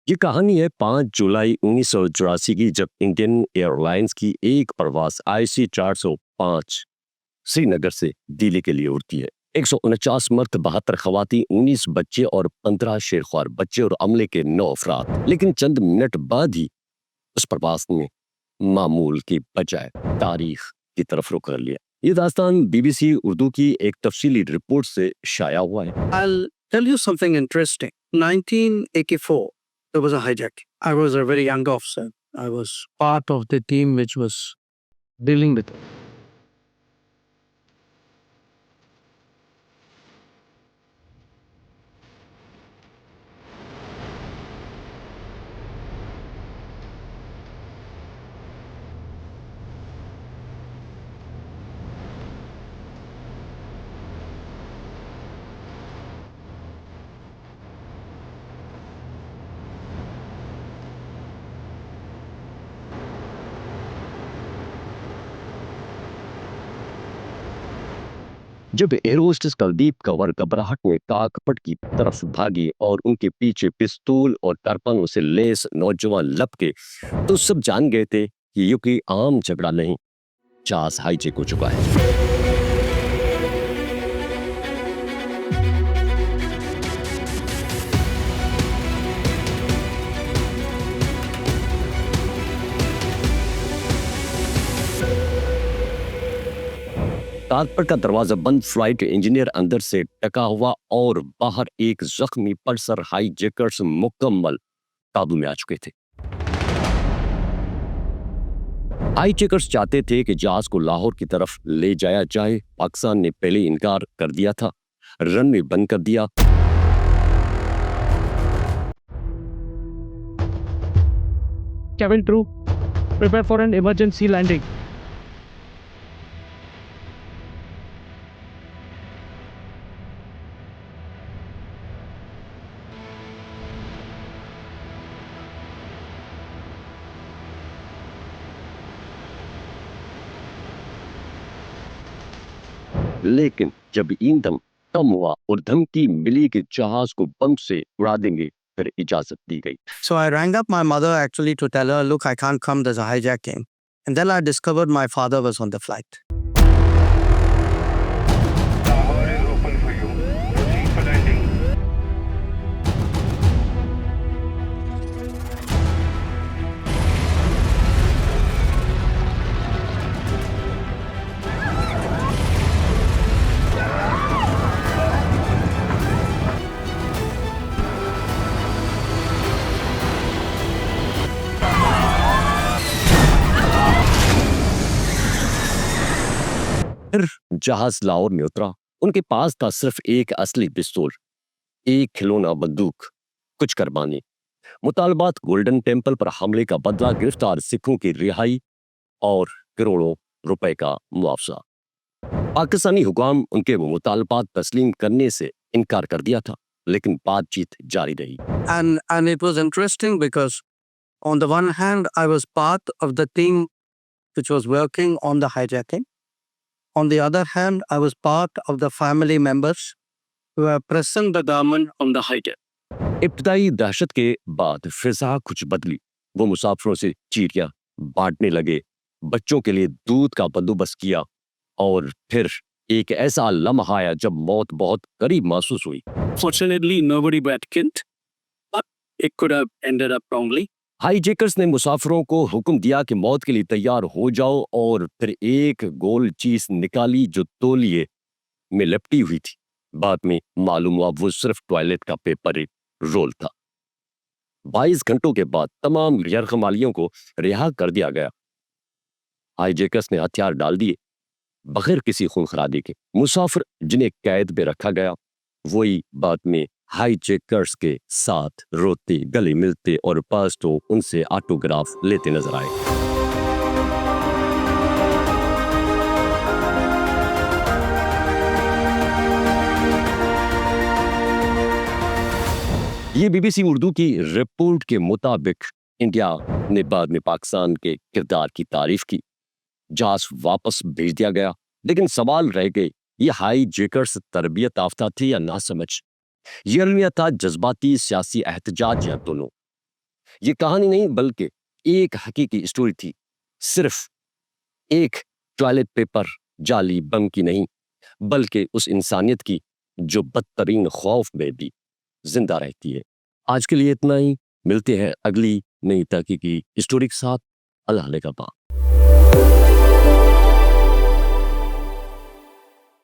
ये कहानी है 5 जुलाई 1984 की, जब इंडियन एयरलाइंस की एक परवाज IC 405 श्रीनगर से दिल्ली के लिए उड़ती है। 149 मर्द, 72 खवातीन, 19 बच्चे और 15 शेरख्वार बच्चे और अमले के 9 अफराद। लेकिन चंद मिनट बाद ही उस प्रवास ने मामूल की बजाय तारीख की तरफ रुख कर लिया। ये दास्तान BBC उर्दू की एक तफसीली रिपोर्ट से शाया हुआ है। I'll tell you something interesting. 1984, there was a hijacking. I was a very young officer. I was part of the team which was dealing with it. जब एयर होस्टेस कुलदीप कौर घबराहट में काकपट की तरफ भागी और उनके पीछे पिस्तौल और टारपानों से लेस नौजवान लपके, तो सब जान गए थे कि ये कोई आम झगड़ा नहीं, जहाज हाईजैक हो चुका है। कारपेट का दरवाजा बंद, फ्लाइट इंजीनियर अंदर से टका हुआ और बाहर एक जख्मी पल्सर हाईजैकर्स मुकम्मल काबू में आ चुके थे। हाईजैकर्स चाहते थे कि जहाज को लाहौर की तरफ ले जाया जाए। पाकिस्तान ने पहले इनकार कर दिया था, रनवे बंद कर दिया। Cabin crew, prepare for an emergency landing. लेकिन जब ईंधन कम हुआ और धमकी मिली कि जहाज को बम से उड़ा देंगे, फिर इजाजत दी गई। So I rang up my mother actually to tell her, look, I can't come, there's a hijacking. And then I discovered my father was on the flight. Lahore is open for you. Proceed for landing. फिर जहाज लाहौर में उतरा। उनके पास था सिर्फ एक असली पिस्तौल, एक खिलौना बंदूक, कुछ कुर्बानी, मुतालबात गोल्डन टेम्पल पर हमले का बदला, गिरफ्तार सिखों की रिहाई और करोड़ों रुपए का मुआवजा। पाकिस्तानी हुकाम उनके मुतालबात तस्लीम करने से इनकार कर दिया था, लेकिन बातचीत जारी रही। And it was interesting because on the one hand, I was part of the team which was working on the hijacking. On the other hand, I was part of the family members who were pressing the government on the hijack. इब्तदाई दहशत के बाद फिजा कुछ बदली। वो मुसाफिरों से चीटियां बांटने लगे, बच्चों के लिए दूध का बंदोबस्त किया, और फिर एक ऐसा लम्हा आया जब मौत बहुत करीब महसूस हुई। Fortunately, nobody got killed, but it could have ended up wrongly. Hijackers ने मुसाफिरों को हुक्म दिया कि मौत के लिए तैयार हो जाओ, और फिर एक गोल चीज निकाली जो तौलिए में लपटी हुई थी। बाद में मालूम हुआ वो सिर्फ टॉयलेट का पेपर एक रोल था। 22 घंटों के बाद तमाम गैरकमालियों को रिहा कर दिया गया। हाईजैकर्स ने हथियार डाल दिए, बगैर किसी खूनखराबे के। मुसाफिर जिन्हें कैद में रखा गया, वही बाद में हाईजैकर्स के साथ रोते, गले मिलते और पास्टो उनसे ऑटोग्राफ लेते नजर आए। ये BBC उर्दू की रिपोर्ट के मुताबिक इंडिया ने बाद में पाकिस्तान के किरदार की तारीफ की। जहाज वापस भेज दिया गया, लेकिन सवाल रह गए, ये हाईजैकर्स तरबियत याफ्ता थे या नासमझ? ये अलमिया था जज्बाती सियासी एहतजाज या दोनों? ये कहानी नहीं बल्कि एक हकीकी स्टोरी थी, सिर्फ एक टॉयलेट पेपर जाली बम की नहीं, बल्कि उस इंसानियत की जो बदतरीन खौफ में भी जिंदा रहती है। आज के लिए इतना ही, मिलते हैं अगली नई तहकीकी स्टोरी के साथ। अल्लाह ने का पाक।